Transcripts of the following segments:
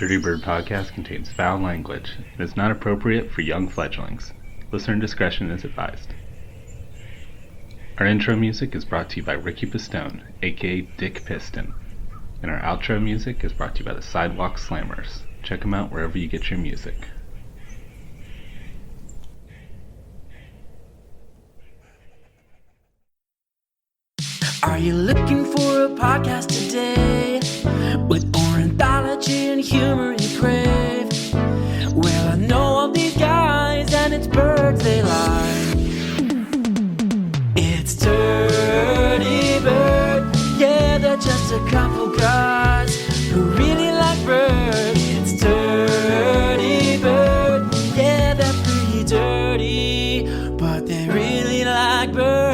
Dirty Bird podcast contains foul language and is not appropriate for young fledglings. Listener discretion is advised. Our intro music is brought to you by Ricky Pistone, aka Dick Piston, and our outro music is brought to you by the Sidewalk Slammers. Check them out wherever you get your music. Are you looking for a podcast today with ornithology and humor you crave? Well, I know of these guys and it's birds they like. It's Dirty Bird, yeah, they're just a couple guys who really like birds. It's Dirty Bird, yeah, they're pretty dirty, but they really like birds.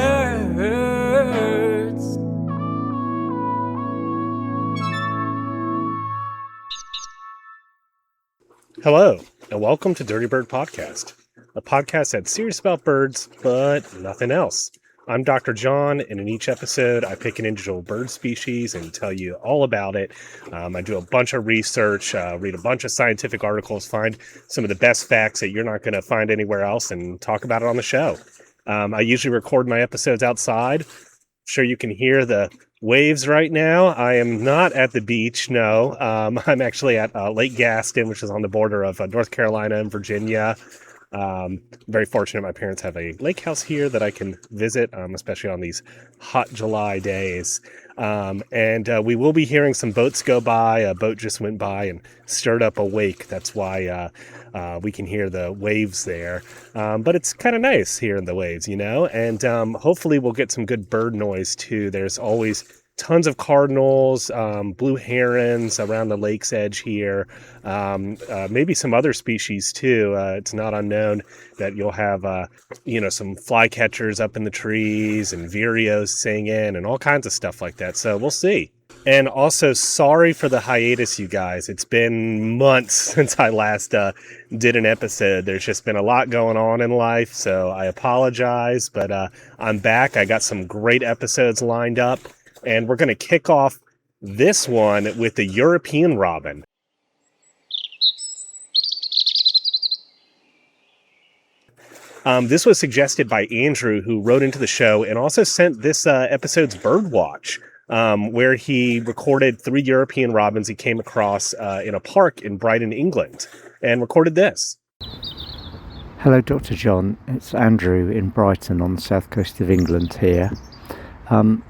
Hello, and welcome to Dirty Bird Podcast, a podcast that's serious about birds, but nothing else. I'm Dr. John, and in each episode, I pick an individual bird species and tell you all about it. I do a bunch of research, read a bunch of scientific articles, find some of the best facts that you're not going to find anywhere else, and talk about it on the show. I usually record my episodes outside. Sure you can hear the waves right now. I am not at the beach, no. I'm actually at Lake Gaston, which is on the border of North Carolina and Virginia. Very fortunate my parents have a lake house here that I can visit, especially on these hot July days. And we will be hearing some boats go by. A boat just went by and stirred up a wake. That's why we can hear the waves there. But it's kind of nice hearing the waves, you know, and hopefully we'll get some good bird noise too. There's always tons of cardinals, blue herons around the lake's edge here, maybe some other species too. It's not unknown that you'll have, some flycatchers up in the trees and vireos singing and all kinds of stuff like that. So we'll see. And also, sorry for the hiatus, you guys. It's been months since I last did an episode. There's just been a lot going on in life, so I apologize. But I'm back. I got some great episodes lined up, and we're going to kick off this one with the European robin. This was suggested by Andrew, who wrote into the show and also sent this episode's bird watch. Where he recorded 3 European robins he came across in a park in Brighton, England, and recorded this. Hello, Dr. John. It's Andrew in Brighton on the south coast of England here. I'm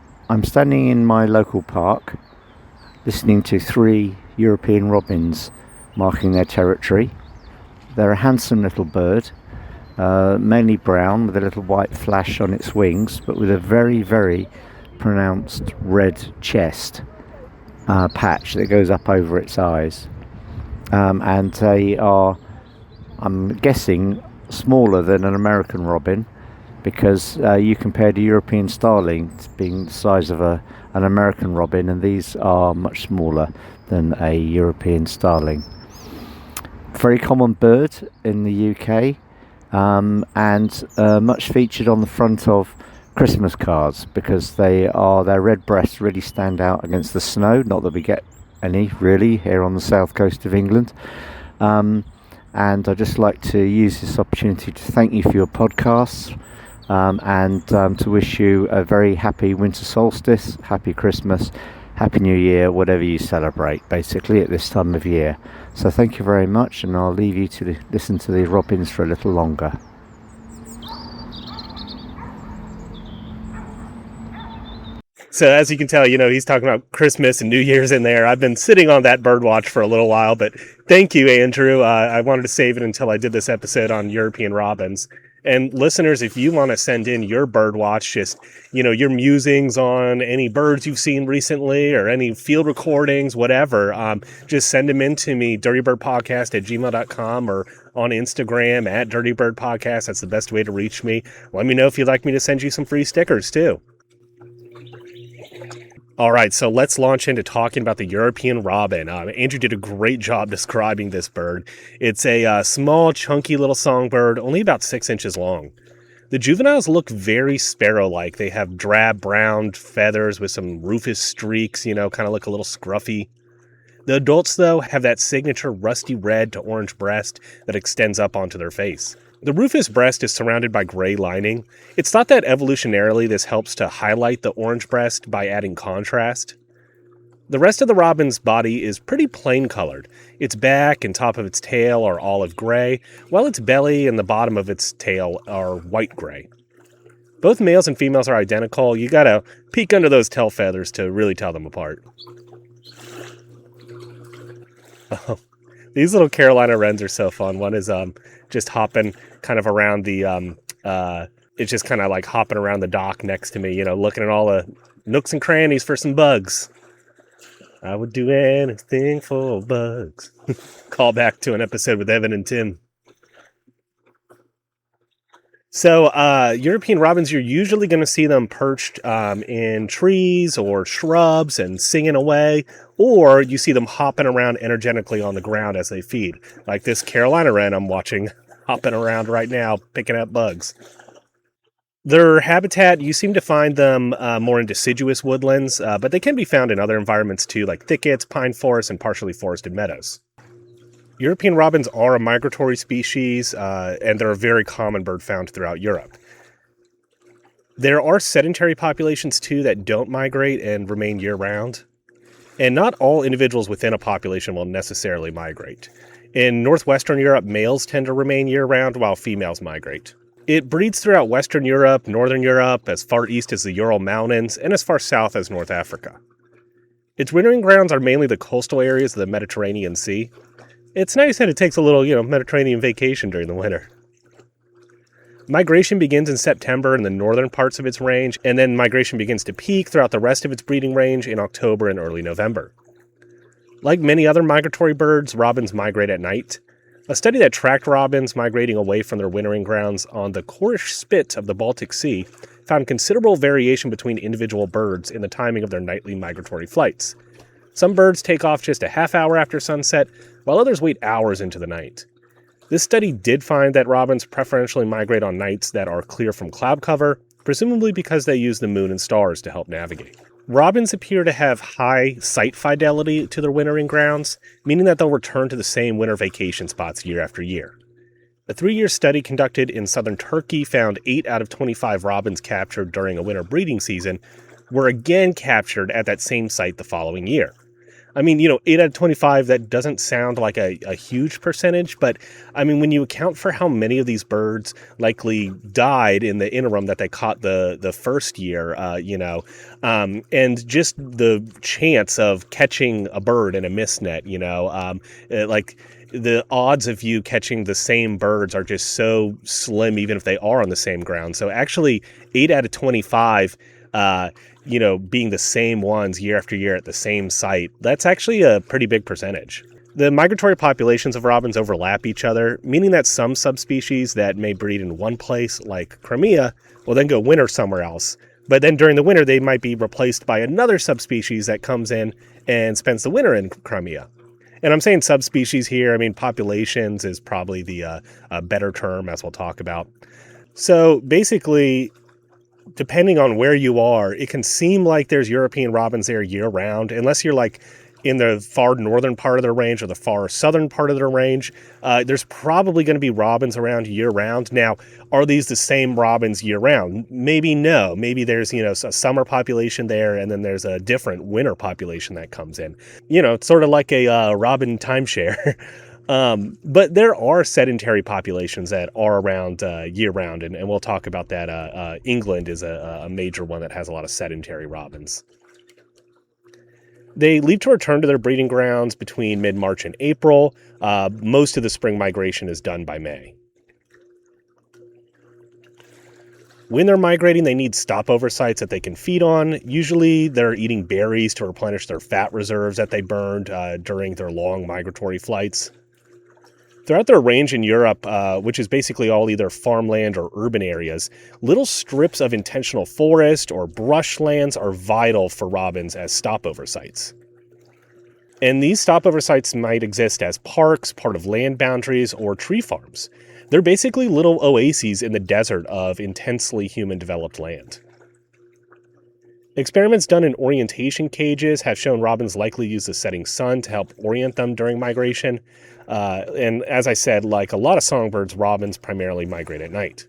standing in my local park, listening to 3 European robins marking their territory. They're a handsome little bird, mainly brown with a little white flash on its wings, but with a very, very pronounced red chest patch that goes up over its eyes, and they are, I'm guessing, smaller than an American robin, because you compared a European starling to being the size of an American robin, and these are much smaller than a European starling. Very common bird in the UK, and much featured on the front of Christmas cards, because their red breasts really stand out against the snow. Not that we get any really here on the south coast of England. And I'd just like to use this opportunity to thank you for your podcasts, and to wish you a very happy winter solstice, happy Christmas, happy New Year, whatever you celebrate basically at this time of year. So thank you very much, and I'll leave you to listen to these robins for a little longer. So as you can tell, he's talking about Christmas and New Year's in there. I've been sitting on that bird watch for a little while, but thank you, Andrew. I wanted to save it until I did this episode on European robins. And listeners, if you want to send in your bird watch, just, your musings on any birds you've seen recently or any field recordings, whatever, just send them in to me, dirtybirdpodcast@gmail.com, or on Instagram @dirtybirdpodcast. That's the best way to reach me. Let me know if you'd like me to send you some free stickers too. All right, so let's launch into talking about the European robin. Andrew did a great job describing this bird. It's a small, chunky little songbird, only about 6 inches long. The juveniles look very sparrow-like. They have drab brown feathers with some rufous streaks, kind of look a little scruffy. The adults, though, have that signature rusty red to orange breast that extends up onto their face. The rufous breast is surrounded by gray lining. It's thought that evolutionarily this helps to highlight the orange breast by adding contrast. The rest of the robin's body is pretty plain colored. Its back and top of its tail are olive gray, while its belly and the bottom of its tail are white gray. Both males and females are identical. You gotta peek under those tail feathers to really tell them apart. Oh, these little Carolina wrens are so fun. One is just hopping kind of around the it's just kind of like hopping around the dock next to me, looking at all the nooks and crannies for some bugs. I would do anything for bugs. Call back to an episode with Evan and Tim. So European robins, you're usually going to see them perched in trees or shrubs and singing away, or you see them hopping around energetically on the ground as they feed, like this Carolina wren I'm watching hopping around right now, picking up bugs. Their habitat, you seem to find them more in deciduous woodlands, but they can be found in other environments too, like thickets, pine forests, and partially forested meadows. European robins are a migratory species, and they're a very common bird found throughout Europe. There are sedentary populations too that don't migrate and remain year-round. And not all individuals within a population will necessarily migrate. In northwestern Europe, males tend to remain year-round while females migrate. It breeds throughout Western Europe, Northern Europe, as far east as the Ural Mountains, and as far south as North Africa. Its wintering grounds are mainly the coastal areas of the Mediterranean Sea. It's nice that it takes a little, Mediterranean vacation during the winter. Migration begins in September in the northern parts of its range, and then migration begins to peak throughout the rest of its breeding range in October and early November. Like many other migratory birds, robins migrate at night. A study that tracked robins migrating away from their wintering grounds on the Korish Spit of the Baltic Sea found considerable variation between individual birds in the timing of their nightly migratory flights. Some birds take off just a half hour after sunset, while others wait hours into the night. This study did find that robins preferentially migrate on nights that are clear from cloud cover, presumably because they use the moon and stars to help navigate. Robins appear to have high site fidelity to their wintering grounds, meaning that they'll return to the same winter vacation spots year after year. A 3-year study conducted in southern Turkey found 8 out of 25 robins captured during a winter breeding season were again captured at that same site the following year. 8 out of 25, that doesn't sound like a huge percentage, but when you account for how many of these birds likely died in the interim that they caught the first year, and just the chance of catching a bird in a mist net, the odds of you catching the same birds are just so slim, even if they are on the same ground. So actually 8 out of 25, being the same ones year after year at the same site, that's actually a pretty big percentage. The migratory populations of robins overlap each other, meaning that some subspecies that may breed in one place, like Crimea, will then go winter somewhere else. But then during the winter, they might be replaced by another subspecies that comes in and spends the winter in Crimea. And I'm saying subspecies here, populations is probably the better term, as we'll talk about. So basically, depending on where you are, it can seem like there's European robins there year-round, unless you're like in the far northern part of their range or the far southern part of their range. There's probably going to be robins around year-round. Now, are these the same robins year-round? Maybe no. Maybe there's, a summer population there, and then there's a different winter population that comes in. It's sort of like a robin timeshare. But there are sedentary populations that are around year-round, and we'll talk about that. England is a major one that has a lot of sedentary robins. They leave to return to their breeding grounds between mid-March and April. Most of the spring migration is done by May. When they're migrating, they need stopover sites that they can feed on. Usually, they're eating berries to replenish their fat reserves that they burned during their long migratory flights. Throughout their range in Europe, which is basically all either farmland or urban areas, little strips of intentional forest or brushlands are vital for robins as stopover sites. And these stopover sites might exist as parks, part of land boundaries, or tree farms. They're basically little oases in the desert of intensely human-developed land. Experiments done in orientation cages have shown robins likely use the setting sun to help orient them during migration. And as I said, like a lot of songbirds, robins primarily migrate at night.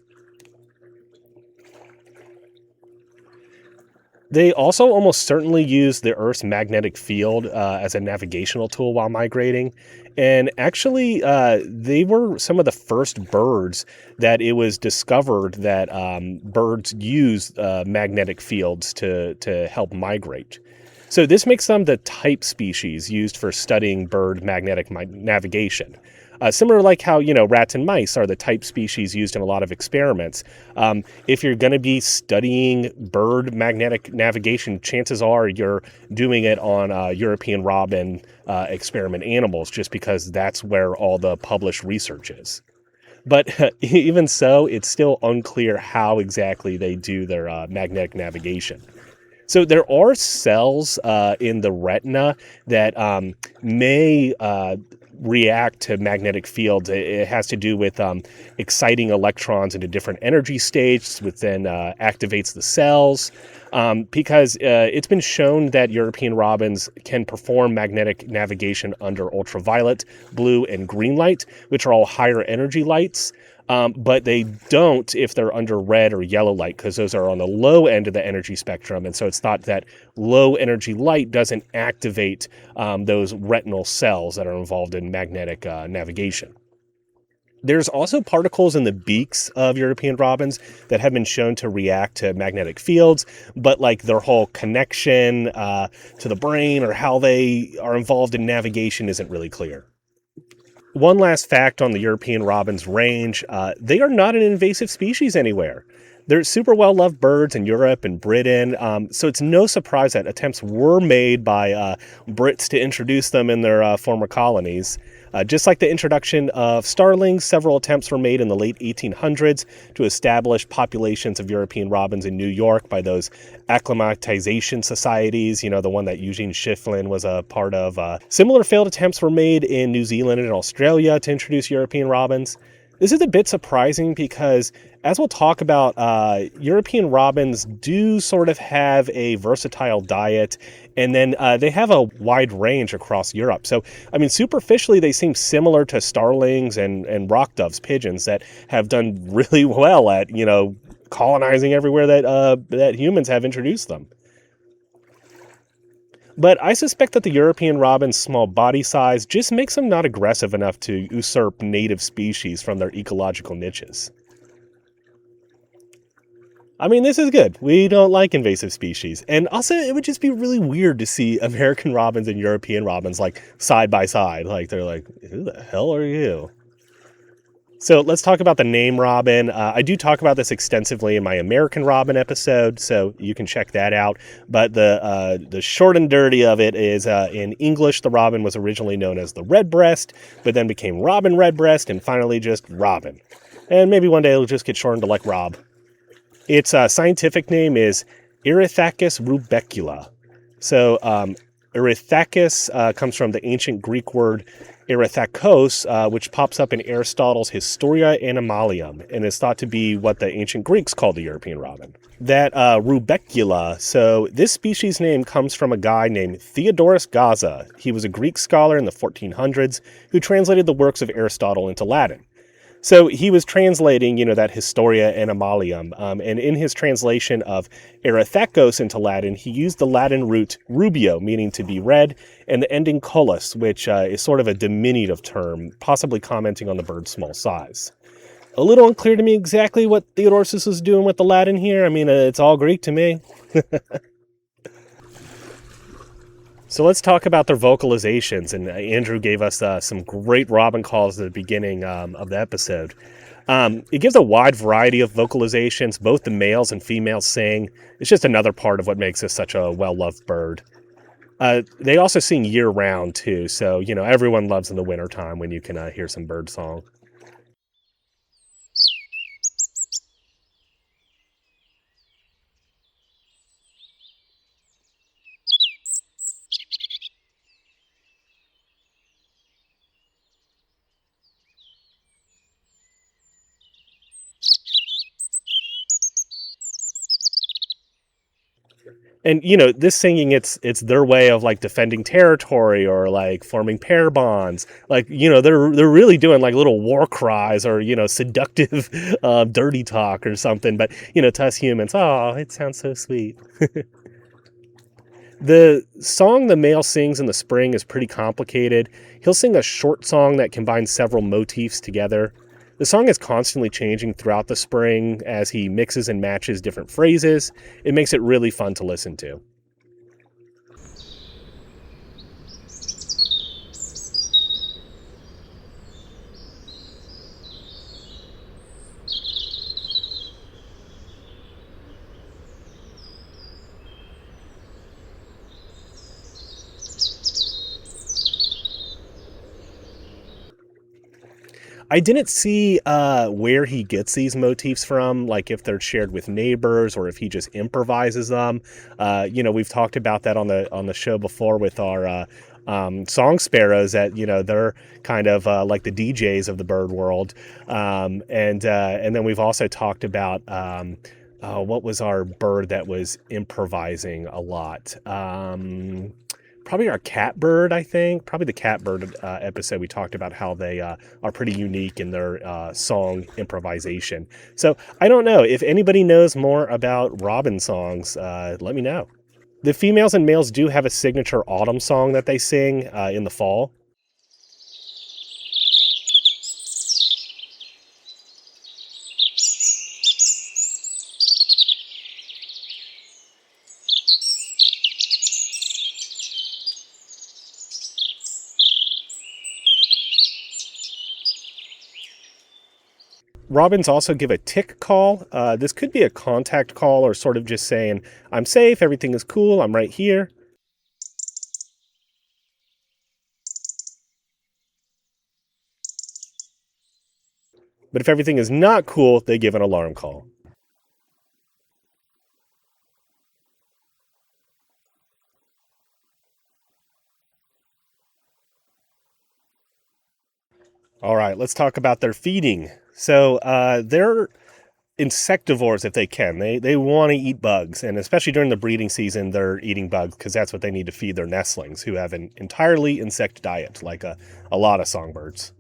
They also almost certainly use the Earth's magnetic field as a navigational tool while migrating. And actually, they were some of the first birds that it was discovered that birds use magnetic fields to help migrate. So this makes them the type species used for studying bird magnetic navigation. Similar like how, rats and mice are the type species used in a lot of experiments. If you're going to be studying bird magnetic navigation, chances are you're doing it on European robin experiment animals, just because that's where all the published research is. But even so, it's still unclear how exactly they do their magnetic navigation. So there are cells in the retina that may react to magnetic fields. It has to do with exciting electrons into different energy states, which then activates the cells. Because it's been shown that European robins can perform magnetic navigation under ultraviolet, blue, and green light, which are all higher energy lights. But they don't if they're under red or yellow light, because those are on the low end of the energy spectrum. And so it's thought that low energy light doesn't activate those retinal cells that are involved in magnetic navigation. There's also particles in the beaks of European robins that have been shown to react to magnetic fields, but like their whole connection to the brain or how they are involved in navigation isn't really clear. One last fact on the European robin's range, they are not an invasive species anywhere. They're super well-loved birds in Europe and Britain, so it's no surprise that attempts were made by Brits to introduce them in their former colonies. Just like the introduction of starlings, several attempts were made in the late 1800s to establish populations of European robins in New York by those acclimatization societies, the one that Eugene Schifflin was a part of. Similar failed attempts were made in New Zealand and Australia to introduce European robins. This is a bit surprising because, as we'll talk about, European robins do sort of have a versatile diet, and then they have a wide range across Europe. So, superficially, they seem similar to starlings and rock doves, pigeons, that have done really well at, colonizing everywhere that humans have introduced them. But I suspect that the European robin's small body size just makes them not aggressive enough to usurp native species from their ecological niches. This is good. We don't like invasive species. And also, it would just be really weird to see American robins and European robins, side by side. They're like, who the hell are you? So let's talk about the name robin. I do talk about this extensively in my American robin episode, so you can check that out. But the short and dirty of it is, in English, the robin was originally known as the redbreast, but then became robin redbreast, and finally just robin. And maybe one day it'll just get shortened to Rob. Its scientific name is Erithacus rubecula. So Erithacus comes from the ancient Greek word Erithacos, which pops up in Aristotle's Historia Animalium, and is thought to be what the ancient Greeks called the European robin. That rubecula, so this species name comes from a guy named Theodorus Gaza. He was a Greek scholar in the 1400s who translated the works of Aristotle into Latin. So he was translating, that Historia Animalium, and in his translation of Erithacos into Latin, he used the Latin root rubio, meaning to be red, and the ending colus, which is sort of a diminutive term, possibly commenting on the bird's small size. A little unclear to me exactly what Theodorus was doing with the Latin here. It's all Greek to me. So let's talk about their vocalizations, and Andrew gave us some great robin calls at the beginning of the episode. It gives a wide variety of vocalizations. Both the males and females sing. It's just another part of what makes this such a well-loved bird. They also sing year-round, too, so, everyone loves in the wintertime when you can hear some bird song. And, this singing, it's their way of like defending territory or like forming pair bonds. Like, they're really doing like little war cries or, seductive, dirty talk or something. But, to us humans, oh, it sounds so sweet. The song the male sings in the spring is pretty complicated. He'll sing a short song that combines several motifs together. The song is constantly changing throughout the spring as he mixes and matches different phrases. It makes it really fun to listen to. I didn't see where he gets these motifs from, like if they're shared with neighbors or if he just improvises them. We've talked about that on the show before with our song sparrows, that they're kind of like the DJs of the bird world, and then we've also talked about what was our bird that was improvising a lot. Probably our catbird, I think. Probably the catbird episode, we talked about how they are pretty unique in their song improvisation. So I don't know. If anybody knows more about robin songs, let me know. The females and males do have a signature autumn song that they sing in the fall. Robins also give a tick call. This could be a contact call or sort of just saying, I'm safe, everything is cool, I'm right here. But if everything is not cool, they give an alarm call. All right, let's talk about their feeding. So they're insectivores if they can. They want to eat bugs, and especially during the breeding season, they're eating bugs because that's what they need to feed their nestlings, who have an entirely insect diet, like a lot of songbirds.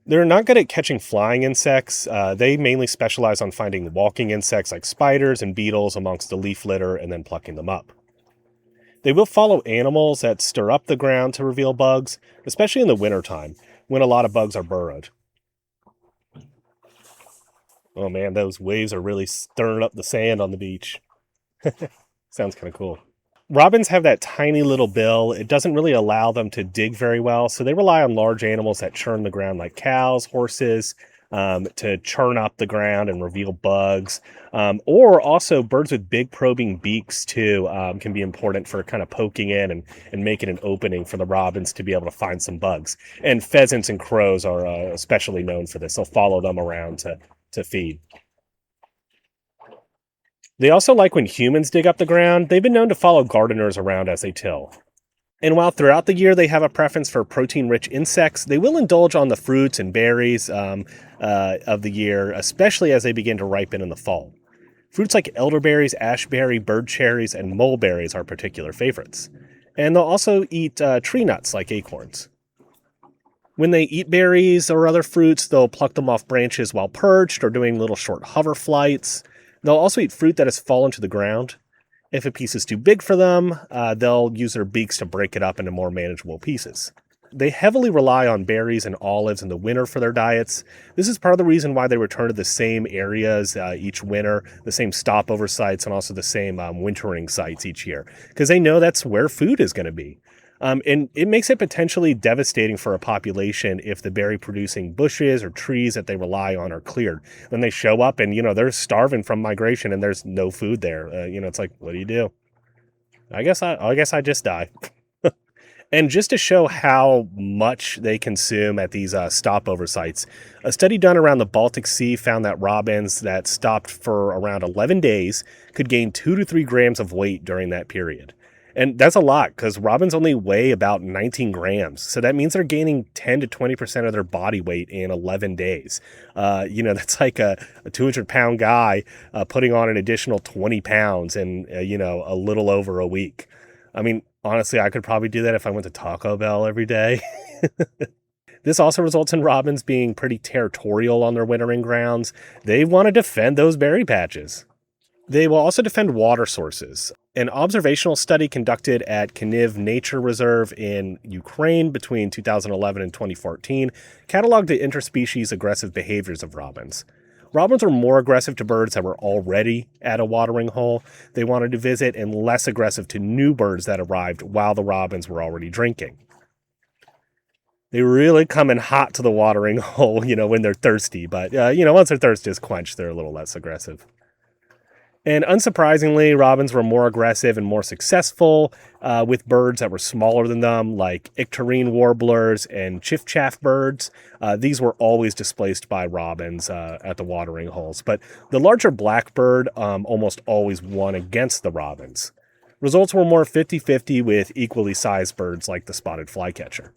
They're not good at catching flying insects. They mainly specialize on finding walking insects like spiders and beetles amongst the leaf litter and then plucking them up. They will follow animals that stir up the ground to reveal bugs, especially in the wintertime, when a lot of bugs are burrowed. Oh man, those waves are really stirring up the sand on the beach. Sounds kind of cool. Robins have that tiny little bill. It doesn't really allow them to dig very well, so they rely on large animals that churn the ground like cows, horses, to churn up the ground and reveal bugs. Or also birds with big probing beaks too can be important for kind of poking in and making an opening for the robins to be able to find some bugs. And pheasants and crows are especially known for this. They'll follow them around to feed. They also like when humans dig up the ground. They've been known to follow gardeners around as they till. And while throughout the year they have a preference for protein-rich insects, they will indulge on the fruits and berries of the year, especially as they begin to ripen in the fall. Fruits like elderberries, ashberry, bird cherries, and mulberries are particular favorites. And they'll also eat tree nuts like acorns. When they eat berries or other fruits, they'll pluck them off branches while perched or doing little short hover flights. They'll also eat fruit that has fallen to the ground. If a piece is too big for them, they'll use their beaks to break it up into more manageable pieces. They heavily rely on berries and olives in the winter for their diets. This is part of the reason why they return to the same areas each winter, the same stopover sites, and also the same wintering sites each year, because they know that's where food is going to be. And it makes it potentially devastating for a population if the berry-producing bushes or trees that they rely on are cleared. Then they show up and, they're starving from migration and there's no food there. It's like, what do you do? I guess I just die. And just to show how much they consume at these stopover sites, a study done around the Baltic Sea found that robins that stopped for around 11 days could gain 2 to 3 grams of weight during that period. And that's a lot because robins only weigh about 19 grams. So that means they're gaining 10 to 20% of their body weight in 11 days. That's like a 200-pound guy putting on an additional 20 pounds in, a little over a week. I mean, honestly, I could probably do that if I went to Taco Bell every day. This also results in robins being pretty territorial on their wintering grounds. They want to defend those berry patches. They will also defend water sources. An observational study conducted at Kaniv Nature Reserve in Ukraine between 2011 and 2014 cataloged the interspecies aggressive behaviors of robins. Robins were more aggressive to birds that were already at a watering hole they wanted to visit and less aggressive to new birds that arrived while the robins were already drinking. They really come in hot to the watering hole, when they're thirsty. But, once their thirst is quenched, they're a little less aggressive. And unsurprisingly, robins were more aggressive and more successful with birds that were smaller than them, like icterine warblers and chiffchaff birds. These were always displaced by robins at the watering holes. But the larger blackbird almost always won against the robins. Results were more 50-50 with equally sized birds like the spotted flycatcher.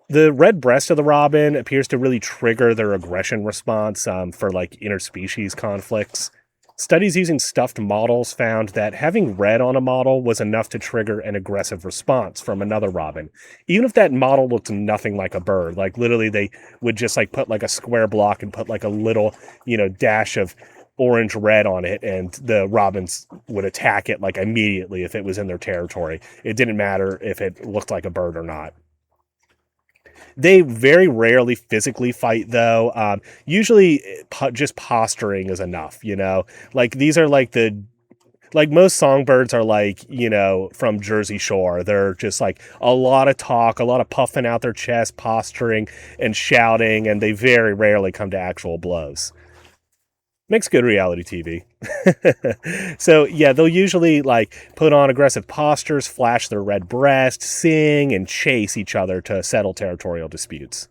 The red breast of the robin appears to really trigger their aggression response for interspecies conflicts. Studies using stuffed models found that having red on a model was enough to trigger an aggressive response from another robin, even if that model looked nothing like a bird. Like literally they would just put a square block and put a little, dash of orange red on it, and the robins would attack it immediately if it was in their territory. It didn't matter if it looked like a bird or not. They very rarely physically fight, though. Usually just posturing is enough, these are most songbirds are from Jersey Shore. They're just a lot of talk, a lot of puffing out their chest, posturing and shouting, and they very rarely come to actual blows. Makes good reality TV. So yeah, they'll usually put on aggressive postures, flash their red breast, sing, and chase each other to settle territorial disputes.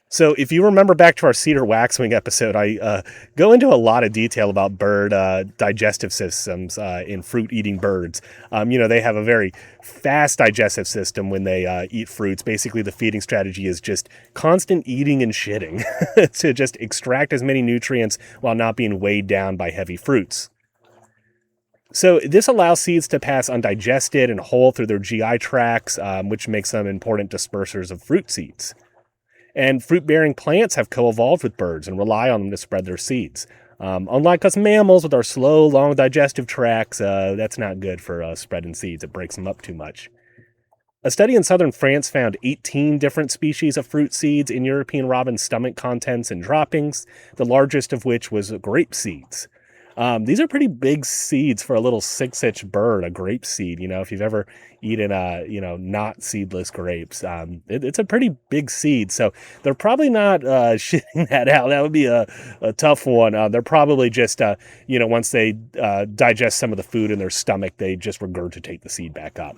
So if you remember back to our cedar waxwing episode, I go into a lot of detail about bird digestive systems in fruit-eating birds. They have a very fast digestive system when they eat fruits. Basically, the feeding strategy is just constant eating and shitting to just extract as many nutrients while not being weighed down by heavy fruits. So this allows seeds to pass undigested and whole through their GI tracts, which makes them important dispersers of fruit seeds. And fruit-bearing plants have co-evolved with birds and rely on them to spread their seeds. Unlike us mammals with our slow, long digestive tracts, that's not good for spreading seeds. It breaks them up too much. A study in southern France found 18 different species of fruit seeds in European robin stomach contents and droppings, the largest of which was grape seeds. These are pretty big seeds for a little 6-inch bird, a grape seed. If you've ever eaten, not seedless grapes, it's a pretty big seed. So they're probably not shitting that out. That would be a tough one. They're probably just, once they digest some of the food in their stomach, they just regurgitate the seed back up.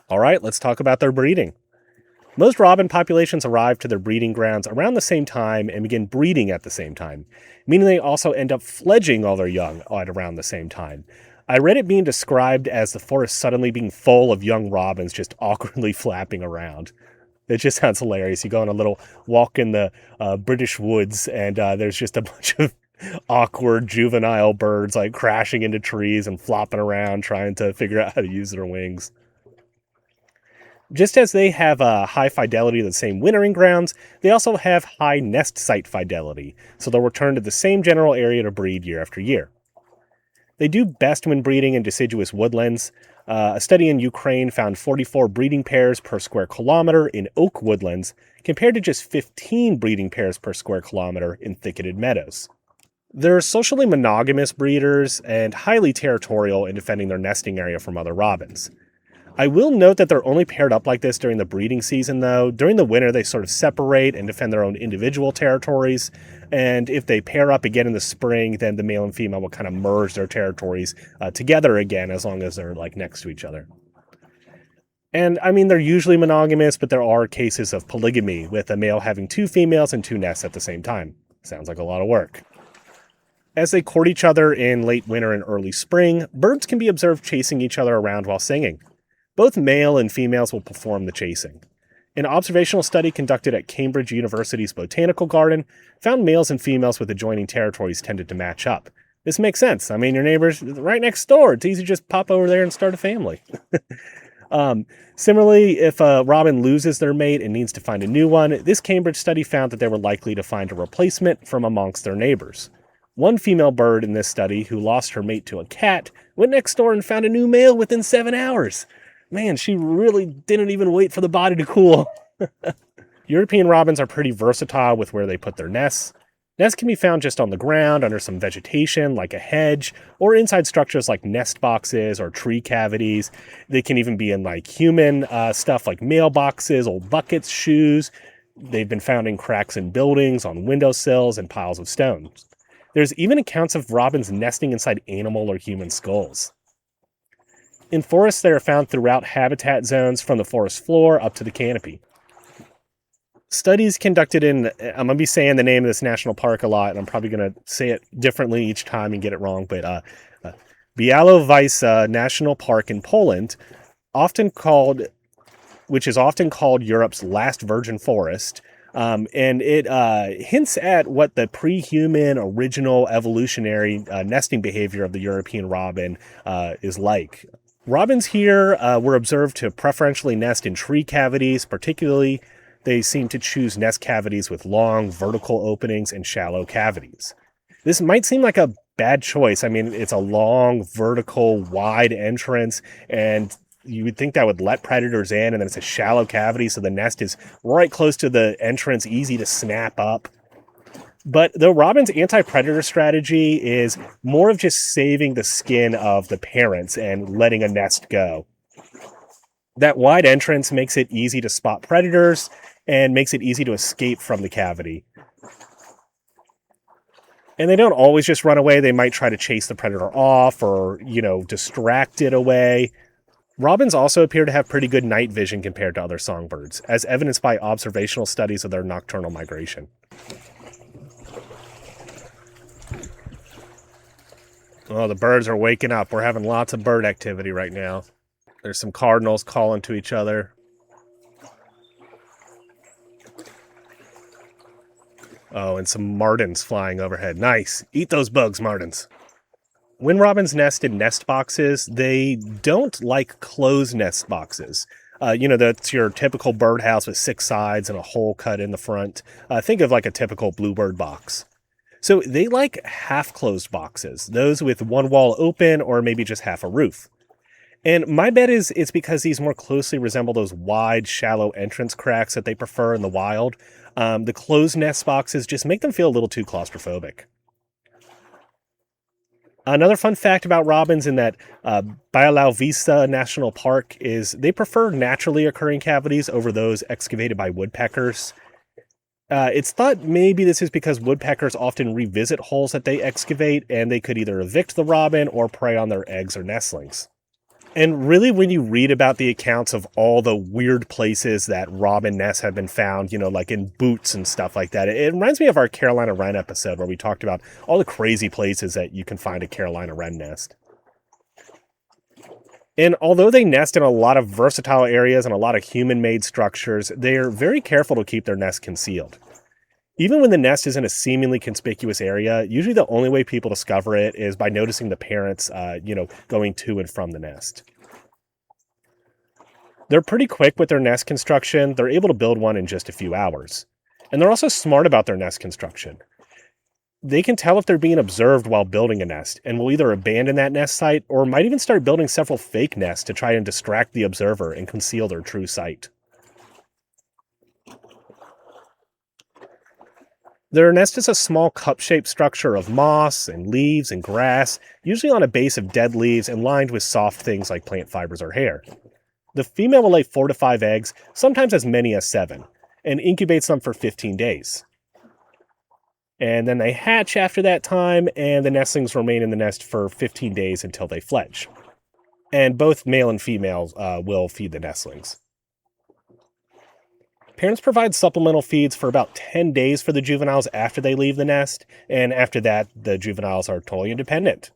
All right, let's talk about their breeding. Most robin populations arrive to their breeding grounds around the same time and begin breeding at the same time, meaning they also end up fledging all their young at around the same time. I read it being described as the forest suddenly being full of young robins just awkwardly flapping around. It just sounds hilarious. You go on a little walk in the British woods, and there's just a bunch of awkward juvenile birds crashing into trees and flopping around trying to figure out how to use their wings. Just as they have a high fidelity to the same wintering grounds, they also have high nest site fidelity, so they'll return to the same general area to breed year after year. They do best when breeding in deciduous woodlands. A study in Ukraine found 44 breeding pairs per square kilometer in oak woodlands, compared to just 15 breeding pairs per square kilometer in thicketed meadows. They're socially monogamous breeders and highly territorial in defending their nesting area from other robins. I will note that they're only paired up like this during the breeding season, though. During the winter, they sort of separate and defend their own individual territories. And if they pair up again in the spring, then the male and female will kind of merge their territories together again, as long as they're next to each other. And I mean, they're usually monogamous, but there are cases of polygamy, with a male having 2 females and 2 nests at the same time. Sounds like a lot of work. As they court each other in late winter and early spring, birds can be observed chasing each other around while singing. Both male and females will perform the chasing. An observational study conducted at Cambridge University's Botanical Garden found males and females with adjoining territories tended to match up. This makes sense. I mean, your neighbor's right next door. It's easy to just pop over there and start a family. Similarly, if a robin loses their mate and needs to find a new one, this Cambridge study found that they were likely to find a replacement from amongst their neighbors. One female bird in this study, who lost her mate to a cat, went next door and found a new male within 7 hours. Man, she really didn't even wait for the body to cool. European robins are pretty versatile with where they put their nests. Nests can be found just on the ground, under some vegetation, like a hedge, or inside structures like nest boxes or tree cavities. They can even be in like human stuff like mailboxes, old buckets, shoes. They've been found in cracks in buildings, on windowsills, and piles of stones. There's even accounts of robins nesting inside animal or human skulls. In forests, they are found throughout habitat zones from the forest floor up to the canopy. Studies conducted in, I'm going to be saying the name of this national park a lot, and I'm probably going to say it differently each time and get it wrong, but Białowieża National Park in Poland, which is often called Europe's last virgin forest, and it hints at what the pre-human original evolutionary nesting behavior of the European robin is like. Robins here were observed to preferentially nest in tree cavities. Particularly, they seem to choose nest cavities with long vertical openings and shallow cavities. This might seem like a bad choice. I mean, it's a long, vertical, wide entrance, and you would think that would let predators in, and then it's a shallow cavity, so the nest is right close to the entrance, easy to snap up. But the robin's anti-predator strategy is more of just saving the skin of the parents and letting a nest go. That wide entrance makes it easy to spot predators and makes it easy to escape from the cavity. And they don't always just run away. They might try to chase the predator off or, distract it away. Robins also appear to have pretty good night vision compared to other songbirds, as evidenced by observational studies of their nocturnal migration. Oh, the birds are waking up. We're having lots of bird activity right now. There's some cardinals calling to each other. Oh, and some martins flying overhead. Nice. Eat those bugs, martins. When robins nest in nest boxes, they don't like closed nest boxes. That's your typical birdhouse with 6 sides and a hole cut in the front. Think of like a typical bluebird box. So they like half-closed boxes, those with one wall open or maybe just half a roof. And my bet is it's because these more closely resemble those wide, shallow entrance cracks that they prefer in the wild. The closed nest boxes just make them feel a little too claustrophobic. Another fun fact about robins in that Białowieża National Park is they prefer naturally occurring cavities over those excavated by woodpeckers. It's thought maybe this is because woodpeckers often revisit holes that they excavate, and they could either evict the robin or prey on their eggs or nestlings. And really, when you read about the accounts of all the weird places that robin nests have been found, like in boots and stuff like that, it reminds me of our Carolina wren episode where we talked about all the crazy places that you can find a Carolina wren nest. And although they nest in a lot of versatile areas and a lot of human-made structures, they are very careful to keep their nest concealed. Even when the nest is in a seemingly conspicuous area, usually the only way people discover it is by noticing the parents, going to and from the nest. They're pretty quick with their nest construction. They're able to build one in just a few hours. And they're also smart about their nest construction. They can tell if they're being observed while building a nest, and will either abandon that nest site or might even start building several fake nests to try and distract the observer and conceal their true site. Their nest is a small cup-shaped structure of moss and leaves and grass, usually on a base of dead leaves and lined with soft things like plant fibers or hair. The female will lay 4 to 5 eggs, sometimes as many as 7, and incubates them for 15 days. And then they hatch after that time, and the nestlings remain in the nest for 15 days until they fledge. And both male and female will feed the nestlings. Parents provide supplemental feeds for about 10 days for the juveniles after they leave the nest, and after that, the juveniles are totally independent.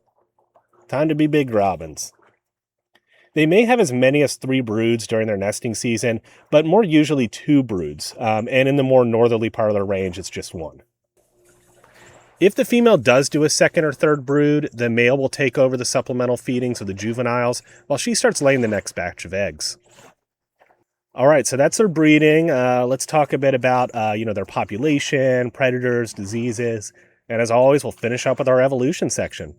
Time to be big robins. They may have as many as 3 broods during their nesting season, but more usually 2 broods, and in the more northerly part of their range, it's just 1. If the female does do a second or third brood, the male will take over the supplemental feedings of the juveniles while she starts laying the next batch of eggs. All right, so that's their breeding. Let's talk a bit about, their population, predators, diseases, and as always, we'll finish up with our evolution section.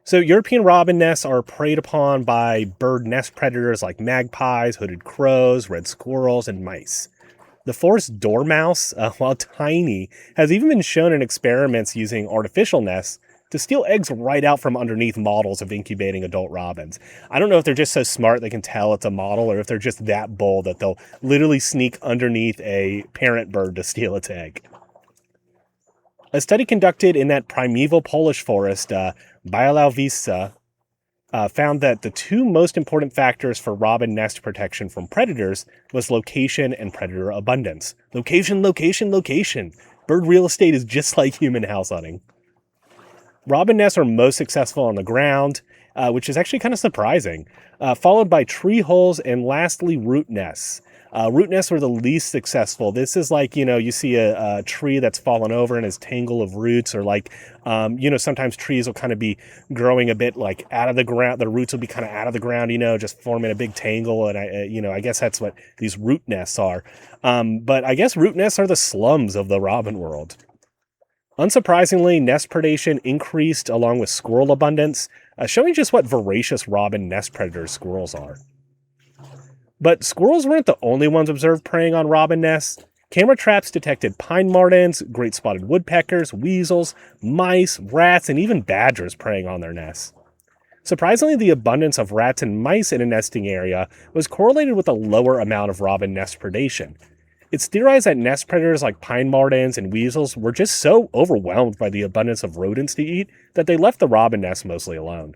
So European robin nests are preyed upon by bird nest predators like magpies, hooded crows, red squirrels, and mice. The forest dormouse, while tiny, has even been shown in experiments using artificial nests to steal eggs right out from underneath models of incubating adult robins. I don't know if they're just so smart they can tell it's a model, or if they're just that bold that they'll literally sneak underneath a parent bird to steal its egg. A study conducted in that primeval Polish forest, Białowieża, found that the 2 most important factors for robin nest protection from predators was location and predator abundance. Location, location, location. Bird real estate is just like human house hunting. Robin nests are most successful on the ground, which is actually kind of surprising, followed by tree holes and lastly root nests. Root nests were the least successful. This is like, you see a tree that's fallen over in its tangle of roots, or like, sometimes trees will kind of be growing a bit like out of the ground. The roots will be kind of out of the ground, just forming a big tangle. And I guess that's what these root nests are. But I guess root nests are the slums of the robin world. Unsurprisingly, nest predation increased along with squirrel abundance, showing just what voracious robin nest predators squirrels are. But squirrels weren't the only ones observed preying on robin nests. Camera traps detected pine martens, great spotted woodpeckers, weasels, mice, rats, and even badgers preying on their nests. Surprisingly, the abundance of rats and mice in a nesting area was correlated with a lower amount of robin nest predation. It's theorized that nest predators like pine martens and weasels were just so overwhelmed by the abundance of rodents to eat that they left the robin nest mostly alone.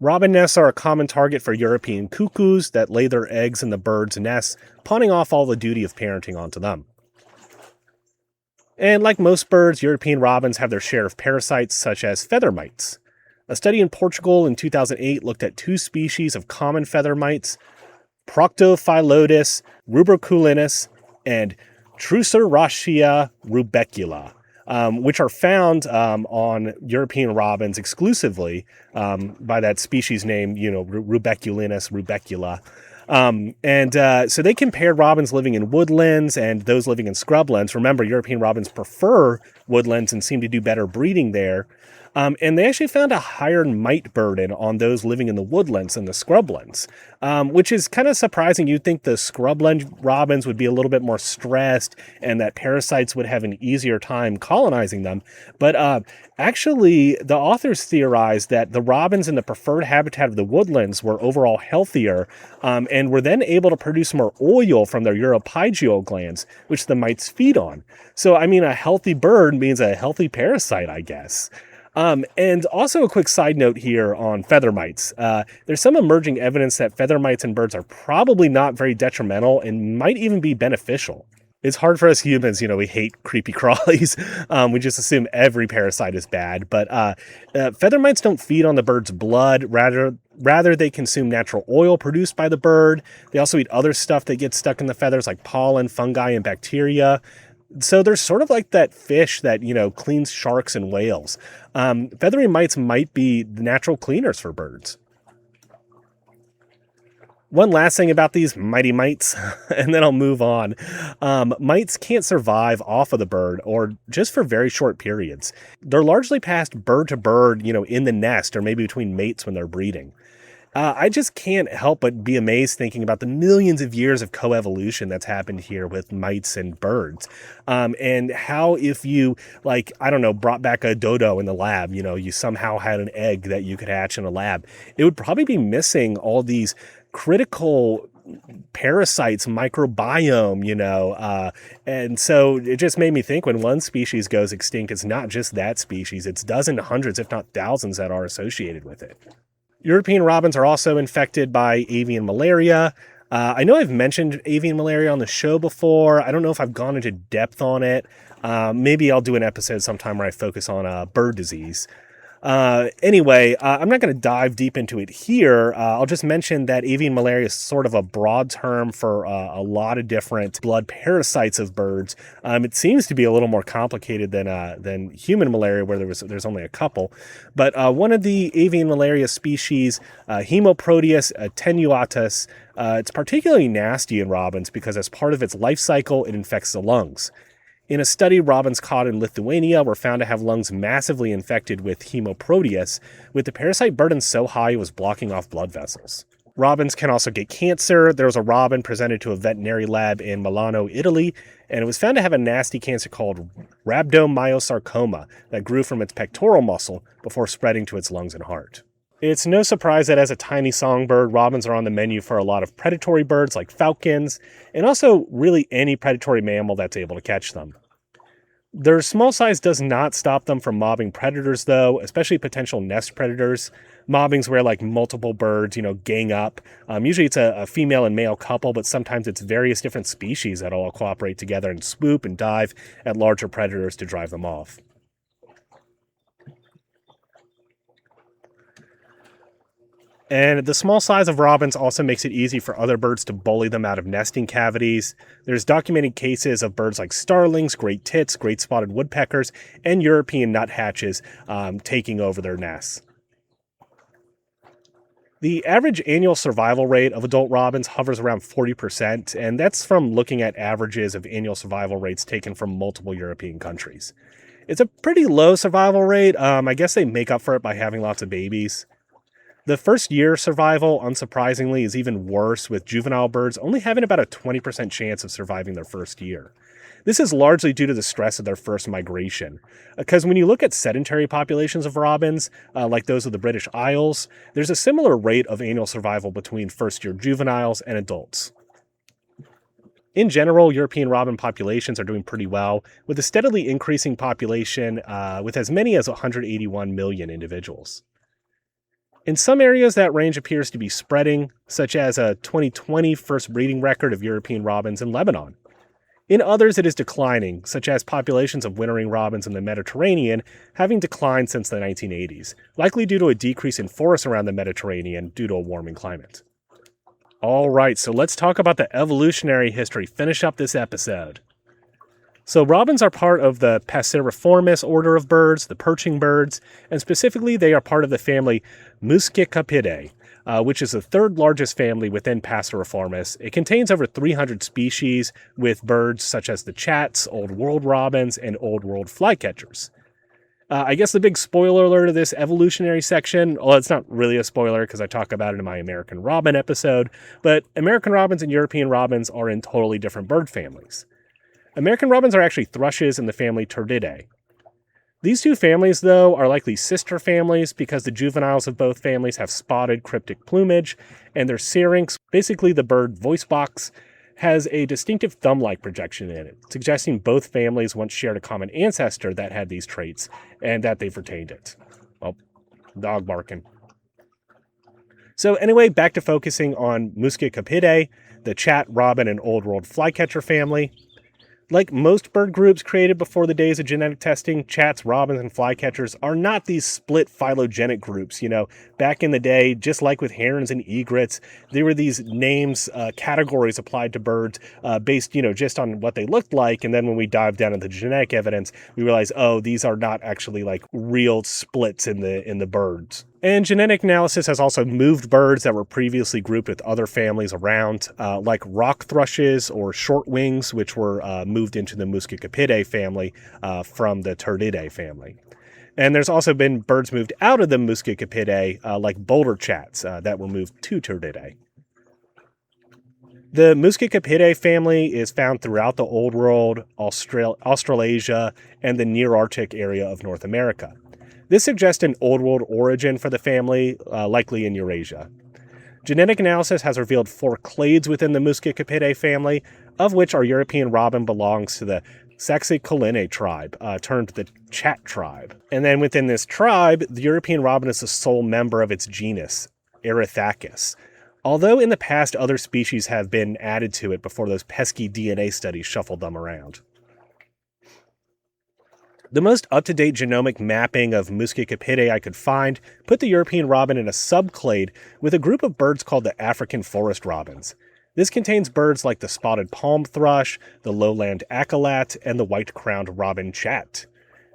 Robin nests are a common target for European cuckoos that lay their eggs in the birds' nests, pawning off all the duty of parenting onto them. And like most birds, European robins have their share of parasites such as feather mites. A study in Portugal in 2008 looked at 2 species of common feather mites, Proctophylotis rubriculinus and Truseracia rubecula, which are found on European robins exclusively by that species name, Rubeculinus rubecula. So they compared robins living in woodlands and those living in scrublands. Remember, European robins prefer woodlands and seem to do better breeding there. And they actually found a higher mite burden on those living in the woodlands than the scrublands, which is kind of surprising. You'd think the scrubland robins would be a little bit more stressed and that parasites would have an easier time colonizing them. But actually, the authors theorized that the robins in the preferred habitat of the woodlands were overall healthier and were then able to produce more oil from their uropygial glands, which the mites feed on. So, a healthy bird means a healthy parasite, I guess. And also a quick side note here on feather mites. There's some emerging evidence that feather mites in birds are probably not very detrimental and might even be beneficial. It's hard for us humans, we hate creepy crawlies. We just assume every parasite is bad. But feather mites don't feed on the bird's blood. Rather, they consume natural oil produced by the bird. They also eat other stuff that gets stuck in the feathers like pollen, fungi, and bacteria. So they're sort of like that fish that, cleans sharks and whales. Feathery mites might be the natural cleaners for birds. One last thing about these mighty mites, and then I'll move on. Mites can't survive off of the bird or just for very short periods. They're largely passed bird to bird, in the nest or maybe between mates when they're breeding. I just can't help but be amazed thinking about the millions of years of coevolution that's happened here with mites and birds. And how if you, brought back a dodo in the lab, you somehow had an egg that you could hatch in a lab, it would probably be missing all these critical parasites, microbiome, and so it just made me think when one species goes extinct, it's not just that species, it's dozens, hundreds, if not thousands that are associated with it. European robins are also infected by avian malaria. I know I've mentioned avian malaria on the show before. I don't know if I've gone into depth on it. Maybe I'll do an episode sometime where I focus on bird disease. Anyway, I'm not going to dive deep into it here. I'll just mention that avian malaria is sort of a broad term for a lot of different blood parasites of birds. It seems to be a little more complicated than human malaria, where there's only a couple. But one of the avian malaria species, Hemoproteus attenuatus, it's particularly nasty in robins because as part of its life cycle, it infects the lungs. In a study, robins caught in Lithuania were found to have lungs massively infected with Hemoproteus, with the parasite burden so high it was blocking off blood vessels. Robins can also get cancer. There was a robin presented to a veterinary lab in Milano, Italy, and it was found to have a nasty cancer called rhabdomyosarcoma that grew from its pectoral muscle before spreading to its lungs and heart. It's no surprise that as a tiny songbird, robins are on the menu for a lot of predatory birds like falcons, and also really any predatory mammal that's able to catch them. Their small size does not stop them from mobbing predators, though, especially potential nest predators. Mobbing's where multiple birds, gang up. Usually it's a female and male couple, but sometimes it's various different species that all cooperate together and swoop and dive at larger predators to drive them off. And the small size of robins also makes it easy for other birds to bully them out of nesting cavities. There's documented cases of birds like starlings, great tits, great spotted woodpeckers, and European nuthatches taking over their nests. The average annual survival rate of adult robins hovers around 40%, and that's from looking at averages of annual survival rates taken from multiple European countries. It's a pretty low survival rate. I guess they make up for it by having lots of babies. The first year survival, unsurprisingly, is even worse, with juvenile birds only having about a 20% chance of surviving their first year. This is largely due to the stress of their first migration, because when you look at sedentary populations of robins, like those of the British Isles, there's a similar rate of annual survival between first-year juveniles and adults. In general, European robin populations are doing pretty well, with a steadily increasing population with as many as 181 million individuals. In some areas, that range appears to be spreading, such as a 2020 first breeding record of European robins in Lebanon. In others, it is declining, such as populations of wintering robins in the Mediterranean having declined since the 1980s, likely due to a decrease in forests around the Mediterranean due to a warming climate. All right, so let's talk about the evolutionary history. Finish up this episode. So robins are part of the Passeriformes order of birds, the perching birds, and specifically they are part of the family Muscicapidae, which is the third largest family within Passeriformes. It contains over 300 species with birds such as the chats, Old World robins, and Old World flycatchers. I guess the big spoiler alert of this evolutionary section, well, it's not really a spoiler because I talk about it in my American Robin episode, but American robins and European robins are in totally different bird families. American robins are actually thrushes in the family Turdidae. These two families, though, are likely sister families because the juveniles of both families have spotted cryptic plumage, and their syrinx, basically the bird voice box, has a distinctive thumb-like projection in it, suggesting both families once shared a common ancestor that had these traits, and that they've retained it. Well, dog barking. So anyway, back to focusing on Muscicapidae, the chat, robin, and Old World flycatcher family. Like most bird groups created before the days of genetic testing, chats, robins, and flycatchers are not these split phylogenetic groups. Back in the day, just like with herons and egrets, there were these names, categories applied to birds based, just on what they looked like. And then when we dive down into the genetic evidence, we realize, oh, these are not actually like real splits in the birds. And genetic analysis has also moved birds that were previously grouped with other families around, like rock thrushes or shortwings, which were moved into the Muscicapidae family from the Turdidae family. And there's also been birds moved out of the Muscicapidae, like boulder chats, that were moved to Turdidae. The Muscicapidae family is found throughout the Old World, Australasia, and the Near Arctic area of North America. This suggests an Old World origin for the family, likely in Eurasia. Genetic analysis has revealed 4 clades within the Muscicapidae family, of which our European robin belongs to the Saxicoline tribe, termed the chat tribe. And then within this tribe, the European robin is the sole member of its genus, Erithacus. although in the past other species have been added to it before those pesky DNA studies shuffled them around. The most up-to-date genomic mapping of Muscicapidae I could find put the European robin in a subclade with a group of birds called the African forest robins. This contains birds like the spotted palm thrush, the lowland accolade, and the white-crowned robin chat.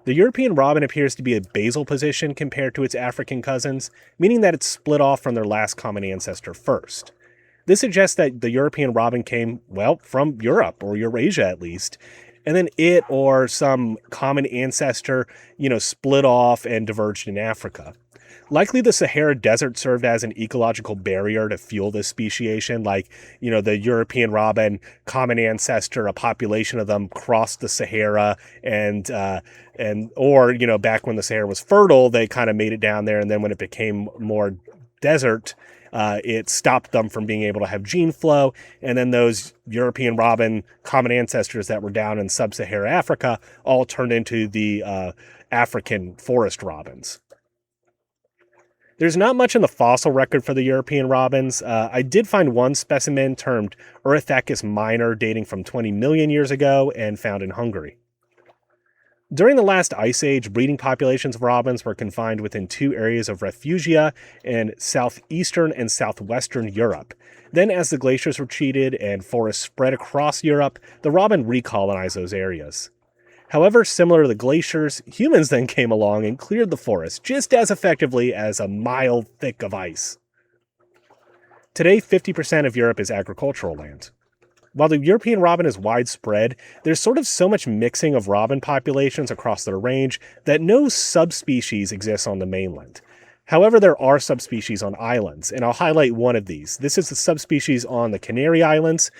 The European robin appears to be a basal position compared to its African cousins, meaning that it's split off from their last common ancestor first. This suggests that the European robin came, well, from Europe, or Eurasia at least, and then it or some common ancestor, split off and diverged in Africa. Likely the Sahara Desert served as an ecological barrier to fuel this speciation, like, the European robin, common ancestor, a population of them crossed the Sahara or back when the Sahara was fertile, they kind of made it down there, and then when it became more desert, it stopped them from being able to have gene flow, and then those European robin common ancestors that were down in sub-Saharan Africa all turned into the African forest robins. There's not much in the fossil record for the European robins. I did find one specimen termed Erithacus minor dating from 20 million years ago and found in Hungary. During the last ice age, breeding populations of robins were confined within two areas of refugia in southeastern and southwestern Europe. Then, as the glaciers retreated and forests spread across Europe, the robin recolonized those areas. However, similar to the glaciers, humans then came along and cleared the forest just as effectively as a mile thick of ice. Today, 50% of Europe is agricultural land. While the European robin is widespread, there's sort of so much mixing of robin populations across their range that no subspecies exists on the mainland. However, there are subspecies on islands, and I'll highlight one of these. This is the subspecies on the Canary Islands.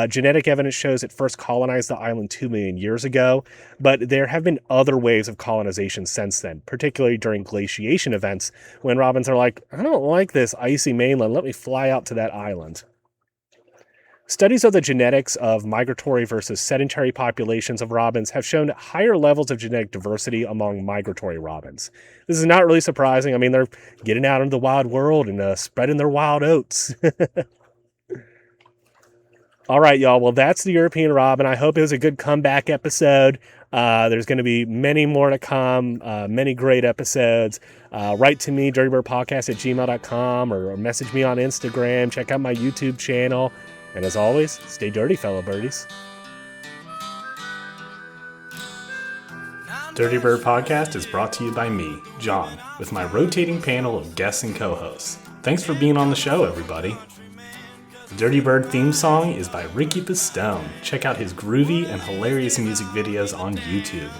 Genetic evidence shows it first colonized the island 2 million years ago, but there have been other waves of colonization since then, particularly during glaciation events, when robins are like, I don't like this icy mainland, let me fly out to that island. Studies of the genetics of migratory versus sedentary populations of robins have shown higher levels of genetic diversity among migratory robins. This is not really surprising. I mean, they're getting out into the wild world and spreading their wild oats. All right, y'all. Well, that's the European robin. I hope it was a good comeback episode. There's going to be many more to come, many great episodes. Write to me, dirtybird.podcast@gmail.com, or message me on Instagram. Check out my YouTube channel. And as always, stay dirty, fellow birdies. Dirty Bird Podcast is brought to you by me, John, with my rotating panel of guests and co-hosts. Thanks for being on the show, everybody. The Dirty Bird theme song is by Ricky Pistone. Check out his groovy and hilarious music videos on YouTube.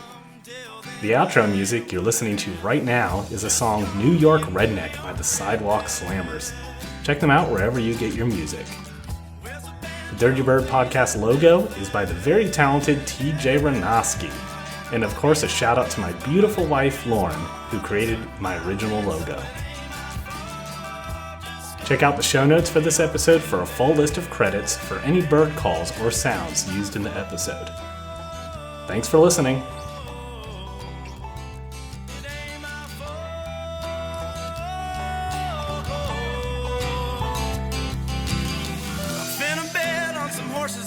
The outro music you're listening to right now is a song New York Redneck by the Sidewalk Slammers. Check them out wherever you get your music. The Dirty Bird Podcast logo is by the very talented TJ Ranoski. And of course, a shout out to my beautiful wife, Lauren, who created my original logo. Check out the show notes for this episode for a full list of credits for any bird calls or sounds used in the episode. Thanks for listening.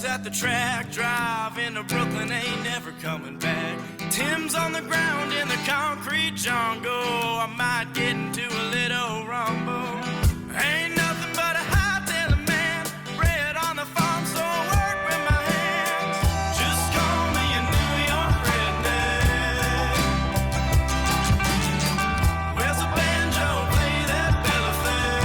At the track, drive into Brooklyn, ain't never coming back. Tim's on the ground in the concrete jungle. I might get into a little rumble. Ain't nothing but a high-tailing man, bred on the farm, so I work with my hands. Just call me a New York redneck. Where's the banjo? Play that Bella Fay.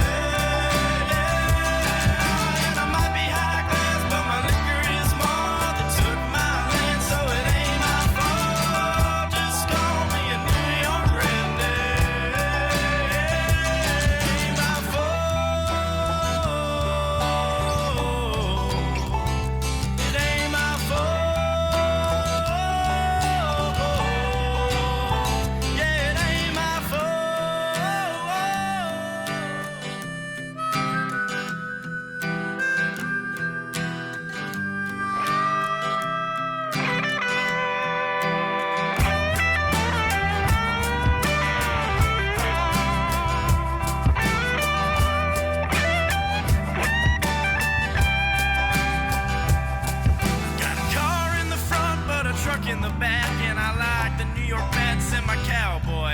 And I might be high class, but my liquor is more. They took my land, so it ain't my fault. Just call me a New York redneck. Ain't my back, and I like the New York Mets and my cowboy